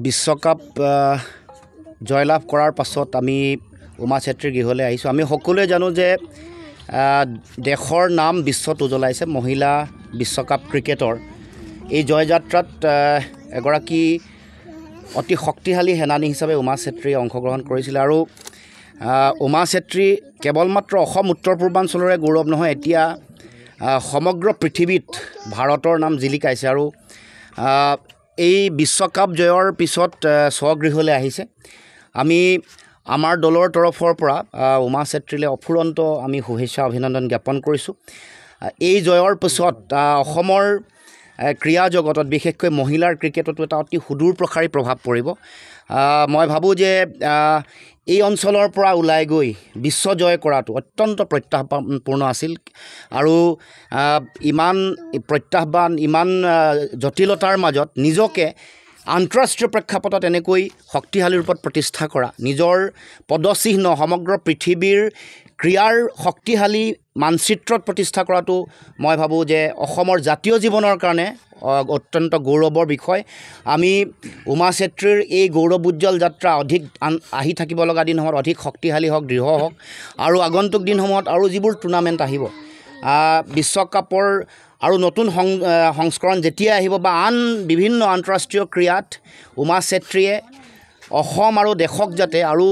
বিশ্বকাপ জয়লাভ কৰাৰ পাছত আমি উমা চেত্ৰীৰ গৃহলৈ আহিছোঁ। আমি সকলোৱে জানো যে দেশৰ নাম বিশ্বত উজ্বলাইছে মহিলা বিশ্বকাপ ক্ৰিকেটৰ এই জয়যাত্ৰাত এগৰাকী অতি শক্তিশালী সেনানী হিচাপে উমা চেত্ৰীয়ে অংশগ্ৰহণ কৰিছিল। আৰু উমা চেত্ৰী কেৱল মাত্ৰ অসম উত্তৰ পূৰ্বাঞ্চলৰে গৌৰৱ নহয়, এতিয়া সমগ্ৰ পৃথিৱীত ভাৰতৰ নাম জিলিকাইছে। আৰু এই বিশ্বকাপ জয়ৰ পিছত স্বগৃহলৈ আহিছে। আমি আমাৰ দলৰ তৰফৰ পৰা উমা চেত্ৰীলৈ অফুৰন্ত আমি শুভেচ্ছা অভিনন্দন জ্ঞাপন কৰিছোঁ। এই জয়ৰ পিছত অসমৰ ক্ৰীড়া জগতত বিশেষকৈ মহিলাৰ ক্ৰিকেটতো এটা অতি সুদূৰ প্ৰসাৰী প্ৰভাৱ পৰিব। মই ভাবোঁ যে এই অঞ্চলৰ পৰা ওলাই গৈ বিশ্ব জয় কৰাটো অত্যন্ত প্ৰত্যাহ্বানপূৰ্ণ আছিল। আৰু ইমান প্ৰত্যাহ্বান ইমান জটিলতাৰ মাজত নিজকে আন্তঃৰাষ্ট্ৰীয় প্ৰেক্ষাপটত এনেকৈ শক্তিশালী ৰূপত প্ৰতিষ্ঠা কৰা, নিজৰ পদচিহ্ন সমগ্ৰ পৃথিৱীৰ ক্ৰীড়াৰ শক্তিশালী মানচিত্ৰত প্ৰতিষ্ঠা কৰাটো মই ভাবোঁ যে অসমৰ জাতীয় জীৱনৰ কাৰণে অত্যন্ত গৌৰৱৰ বিষয়। আমি উমা চেত্ৰীৰ এই গৌৰৱোজ্জ্বল যাত্ৰা অধিক আহি থাকিব লগা দিনসমূহত অধিক শক্তিশালী হওক, দৃঢ় হওক। আৰু আগন্তুক দিনসমূহত আৰু যিবোৰ টুৰ্ণামেণ্ট আহিব, বিশ্বকাপৰ আৰু নতুন সংস্কৰণ যেতিয়া আহিব বা আন বিভিন্ন আন্তঃৰাষ্ট্ৰীয় ক্ৰীড়াত উমা চেত্ৰীয়ে অসম আৰু দেশক যাতে আৰু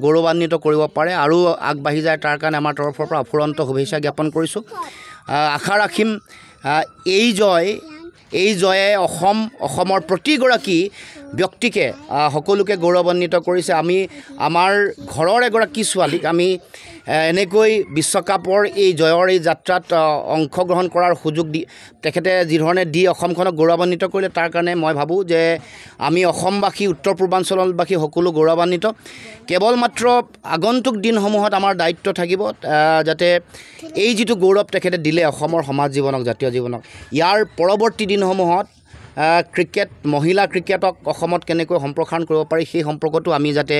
গৌৰৱান্বিত কৰিব পাৰে আৰু আগবাঢ়ি যায় তাৰ কাৰণে আমাৰ তৰফৰ পৰা অফুৰন্ত শুভেচ্ছা জ্ঞাপন কৰিছোঁ। আশা ৰাখিম এই জয়ে অসমৰ প্ৰতিগৰাকী ব্যক্তিকে সকলোকে গৌৰৱান্বিত কৰিছে। আমি আমাৰ ঘৰৰ এগৰাকী ছোৱালীক আমি এনেকৈ বিশ্বকাপৰ এই জয়ৰ এই যাত্ৰাত অংশগ্ৰহণ কৰাৰ সুযোগ তেখেতে যিধৰণে দি অসমখনক গৌৰৱান্বিত কৰিলে তাৰ কাৰণে মই ভাবোঁ যে আমি অসমবাসী উত্তৰ পূৰ্বাঞ্চলবাসী সকলো গৌৰৱান্বিত। কেৱল মাত্ৰ আগন্তুক দিনসমূহত আমাৰ দায়িত্ব থাকিব যাতে এই যিটো গৌৰৱ তেখেতে দিলে অসমৰ সমাজ জীৱনক, জাতীয় জীৱনক, ইয়াৰ পৰৱৰ্তী দিনসমূহত মহিলা ক্ৰিকেটক অসমত কেনেকৈ সম্প্ৰসাৰণ কৰিব পাৰি সেই সম্পৰ্কতো আমি যাতে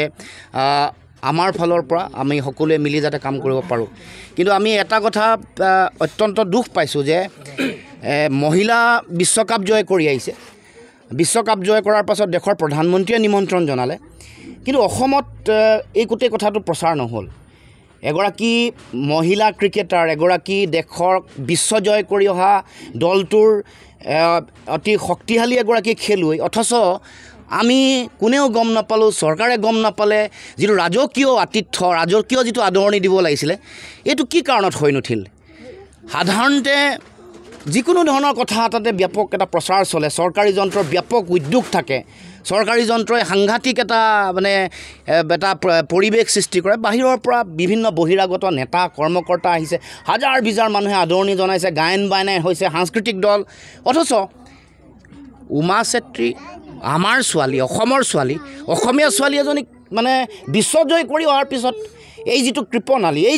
আমাৰ ফালৰ পৰা আমি সকলোৱে মিলি যাতে কাম কৰিব পাৰোঁ। কিন্তু আমি এটা কথা অত্যন্ত দুখ পাইছোঁ যে মহিলা বিশ্বকাপ জয় কৰি আহিছে। বিশ্বকাপ জয় কৰাৰ পাছত দেশৰ প্ৰধানমন্ত্ৰীয়ে নিমন্ত্ৰণ জনালে, কিন্তু অসমত এই গোটেই কথাটো প্ৰচাৰ নহ'ল। এগৰাকী মহিলা ক্ৰিকেটাৰ, এগৰাকী দেশৰ বিশ্ব জয় কৰি অহা দলটোৰ অতি শক্তিশালী এগৰাকী খেলুৱৈ, অথচ আমি কোনেও গম নাপালোঁ, চৰকাৰে গম নাপালে। যিটো ৰাজকীয় আতিথ্য, ৰাজকীয় যিটো আদৰণি দিব লাগিছিলে, এইটো কি কাৰণত হৈ নুঠিল? সাধাৰণতে যিকোনো ধৰণৰ কথা এটাতে ব্যাপক এটা প্ৰচাৰ চলে, চৰকাৰী যন্ত্ৰৰ ব্যাপক উদ্যোগ থাকে, চৰকাৰী যন্ত্ৰই সাংঘাতিক এটা পৰিৱেশ সৃষ্টি কৰে। বাহিৰৰ পৰা বিভিন্ন বহিৰাগত নেতা কৰ্মকৰ্তা আহিছে, হাজাৰ বিজাৰ মানুহে আদৰণি জনাইছে, গায়ন বায়ন হৈছে, সাংস্কৃতিক দল। অথচ উমা চেত্ৰী আমাৰ ছোৱালী, অসমৰ ছোৱালী, অসমীয়া ছোৱালী এজনীক বিশ্বজয় কৰি অহাৰ পিছত এই যিটো কৃপণালী, এই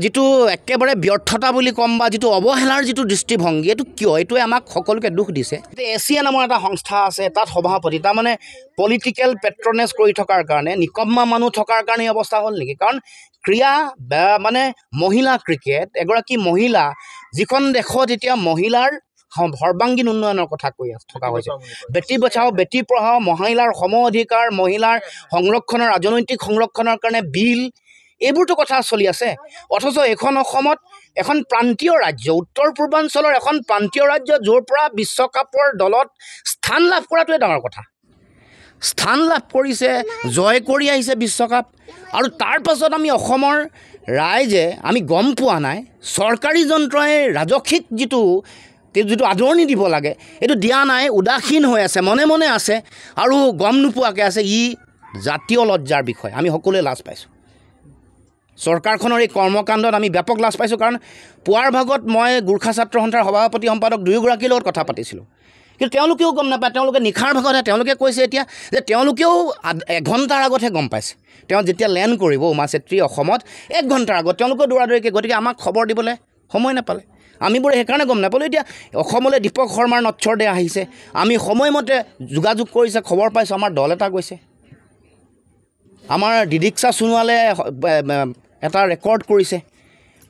যিটো একেবাৰে ব্যৰ্থতা বুলি ক'ম বা যিটো অৱহেলাৰ যিটো দৃষ্টিভংগী, এইটো কিয়? এইটোৱে আমাক সকলোকে দুখ দিছে। এছিয়া নামৰ এটা সংস্থা আছে, তাত সভাপতি পলিটিকেল পেট্ৰনেজ কৰি থকাৰ কাৰণে, নিকম্মা মানুহ থকাৰ কাৰণে এই অৱস্থা হ'ল নেকি? কাৰণ ক্ৰীড়া মহিলা ক্ৰিকেট, এগৰাকী মহিলা, যিখন দেশত এতিয়া মহিলাৰ সৰ্বাংগীন উন্নয়নৰ কথা কৈ থকা হৈছে, বেটী বচাও বেটী পঢ়াও, মহিলাৰ সম অধিকাৰ, মহিলাৰ সংৰক্ষণৰ, ৰাজনৈতিক সংৰক্ষণৰ কাৰণে বিল, এইবোৰতো কথা চলি আছে। অথচ এখন অসমত এখন প্ৰান্তীয় ৰাজ্য, উত্তৰ পূৰ্বাঞ্চলৰ এখন প্ৰান্তীয় ৰাজ্য, য'ৰ পৰা বিশ্বকাপৰ দলত স্থান লাভ কৰাটোৱে ডাঙৰ কথা। স্থান লাভ কৰিছে, জয় কৰি আহিছে বিশ্বকাপ, আৰু তাৰ পাছত আমি অসমৰ ৰাইজে আমি গম পোৱা নাই, চৰকাৰী যন্ত্ৰই ৰাজসিক যিটো আদৰণি দিব লাগে এইটো দিয়া নাই, উদাসীন হৈ আছে, মনে মনে আছে আৰু গম নোপোৱাকৈ আছে। ই জাতীয় লজ্জাৰ বিষয়। আমি সকলোৱে লাজ পাইছোঁ। চৰকাৰখনৰ এই কৰ্মকাণ্ডত আমি ব্যাপক লাজ পাইছোঁ। কাৰণ পুৱাৰ ভাগত মই গোৰ্খা ছাত্ৰ সন্থাৰ সভাপতি সম্পাদক দুয়োগৰাকীৰ লগত কথা পাতিছিলোঁ, কিন্তু তেওঁলোকেও গম নাপায়। তেওঁলোকে নিশাৰ ভাগতহে তেওঁলোকে কৈছে এতিয়া যে তেওঁলোকেও 1 ঘণ্টাৰ আগতহে গম পাইছে। তেওঁ যেতিয়া লেণ্ড কৰিব উমা চেত্ৰী অসমত 1 ঘণ্টাৰ আগত তেওঁলোকেও দৌৰাদৌৰিকৈ, গতিকে আমাক খবৰ দিবলৈ সময় নাপালে। আমিবোৰে সেইকাৰণে গম নাপালোঁ। এতিয়া অসমলৈ দীপক শৰ্মাৰ নচ্ছৰ দে আহিছে, আমি সময়মতে যোগাযোগ কৰিছে, খবৰ পাইছোঁ আমাৰ দল এটা গৈছে। আমাৰ দিদীক্ষা সোণোৱালে এটা ৰেকৰ্ড কৰিছে,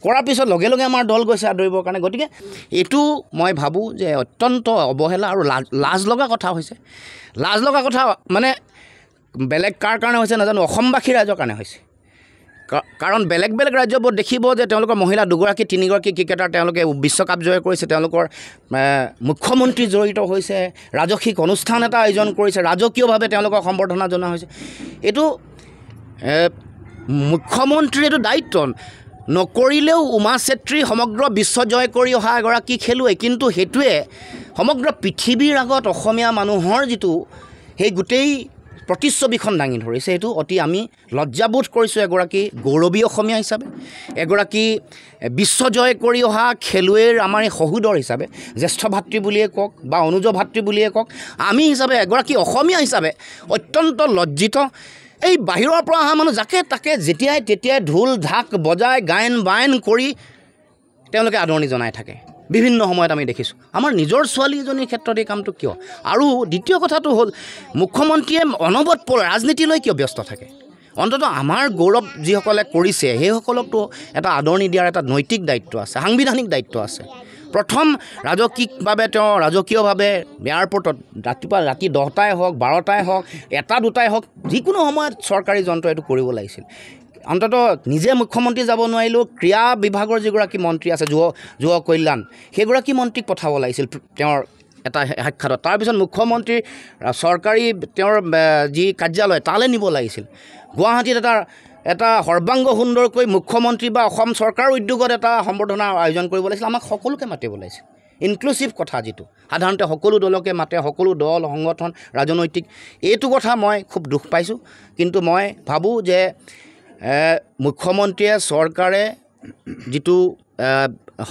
কৰাৰ পিছত লগে লগে আমাৰ দল গৈছে আদৰিবৰ কাৰণে গতিকে এইটো মই ভাবোঁ যে অত্যন্ত অৱহেলা আৰু লাজ লগা কথা হৈছে লাজ লগা কথা মানে বেলেগ কাৰ কাৰণে হৈছে নাজানো অসমবাসী ৰাইজৰ কাৰণে হৈছে কাৰণ বেলেগ বেলেগ ৰাজ্যবোৰ দেখিব যে তেওঁলোকৰ মহিলা 2গৰাকী 3গৰাকী ক্ৰিকেটাৰ তেওঁলোকে বিশ্বকাপ জয় কৰিছে তেওঁলোকৰ মুখ্যমন্ত্ৰী জড়িত হৈছে ৰাজসিক অনুষ্ঠান এটা আয়োজন কৰিছে ৰাজকীয়ভাৱে তেওঁলোকক সম্বৰ্ধনা জনোৱা হৈছে এইটো মুখ্যমন্ত্ৰীৰ এইটো দায়িত্ব নকৰিলেও উমা চেত্ৰী সমগ্ৰ বিশ্ব জয় কৰি অহা এগৰাকী খেলুৱৈ কিন্তু সেইটোৱে সমগ্ৰ পৃথিৱীৰ আগত অসমীয়া মানুহৰ যিটো সেই গোটেই প্ৰতিচ্ছবিখন দাঙি ধৰিছে সেইটো অতি আমি লজ্জাবোধ কৰিছোঁ এগৰাকী গৌৰৱী অসমীয়া হিচাপে এগৰাকী বিশ্ব জয় কৰি অহা খেলুৱৈৰ আমাৰ এই সহোদৰ হিচাপে জ্যেষ্ঠ ভাতৃ বুলিয়ে কওক বা অনুজ ভাতৃ বুলিয়ে কওক আমি হিচাপে এগৰাকী অসমীয়া হিচাপে অত্যন্ত লজ্জিত এই বাহিৰৰ পৰা অহা মানুহ যাকে তাকে যেতিয়াই তেতিয়াই ঢোল ঢাক বজাই গায়ন বায়ন কৰি তেওঁলোকে আদৰণি জনাই থাকে বিভিন্ন সময়ত আমি দেখিছোঁ আমাৰ নিজৰ ছোৱালীজনীৰ ক্ষেত্ৰত এই কামটো কিয় আৰু দ্বিতীয় কথাটো হ'ল মুখ্যমন্ত্ৰীয়ে অনবৰত ৰাজনীতিলৈ কিয় ব্যস্ত থাকে অন্ততঃ আমাৰ গৌৰৱ যিসকলে কৰিছে সেইসকলকতো এটা আদৰণি দিয়াৰ এটা নৈতিক দায়িত্ব আছে সাংবিধানিক দায়িত্ব আছে প্ৰথম ৰাজকীয়ভাৱে তেওঁ ৰাজকীয়ভাৱে এয়াৰপৰ্টত ৰাতিপুৱা ৰাতি 10টাই হওক 12টাই হওক 1টা 2টাই হওক যিকোনো সময়ত চৰকাৰী যন্ত্ৰ এইটো কৰিব লাগিছিল অন্ততঃ নিজে মুখ্যমন্ত্ৰী যাব নোৱাৰিলেও ক্ৰীড়া বিভাগৰ যিগৰাকী মন্ত্ৰী আছে যুৱ কল্যাণ সেইগৰাকী মন্ত্ৰীক পঠাব লাগিছিল তেওঁৰ এটা সাক্ষাতত তাৰপিছত মুখ্যমন্ত্ৰীৰ চৰকাৰী তেওঁৰ যি কাৰ্যালয় তালৈ নিব লাগিছিল গুৱাহাটীত এটা সৰ্বাংগ সুন্দৰকৈ মুখ্যমন্ত্ৰী বা অসম চৰকাৰৰ উদ্যোগত এটা সম্বৰ্ধনাৰ আয়োজন কৰিব লাগিছিল আমাক সকলোকে মাতিব লাগিছিল ইনক্লুচিভ কথা যিটো সাধাৰণতে সকলো দলকে মাতে সকলো দল সংগঠন ৰাজনৈতিক এইটো কথা মই খুব দুখ পাইছোঁ কিন্তু মই ভাবোঁ যে মুখ্যমন্ত্ৰীয়ে চৰকাৰে যিটো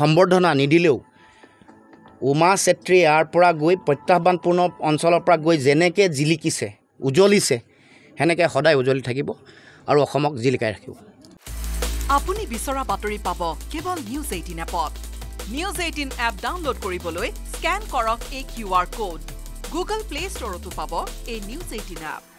সম্বৰ্ধনা নিদিলেও উমা চেত্ৰী ইয়াৰ পৰা গৈ প্ৰত্যাহ্বানপূৰ্ণ অঞ্চলৰ পৰা গৈ যেনেকৈ জিলিকিছে উজ্বলিছে সেনেকৈ সদায় উজ্বলি থাকিব আৰু অসমক জিলিকাই ৰাখিব আপুনি বিচৰা বাতৰি পাব কেৱল নিউজ 18 এপত নিউজ 18 এপ ডাউনলোড কৰিবলৈ স্ক্যান কৰক এই QR কোড গুগল প্লে ষ্টৰতো পাব এই নিউজ 18 এপ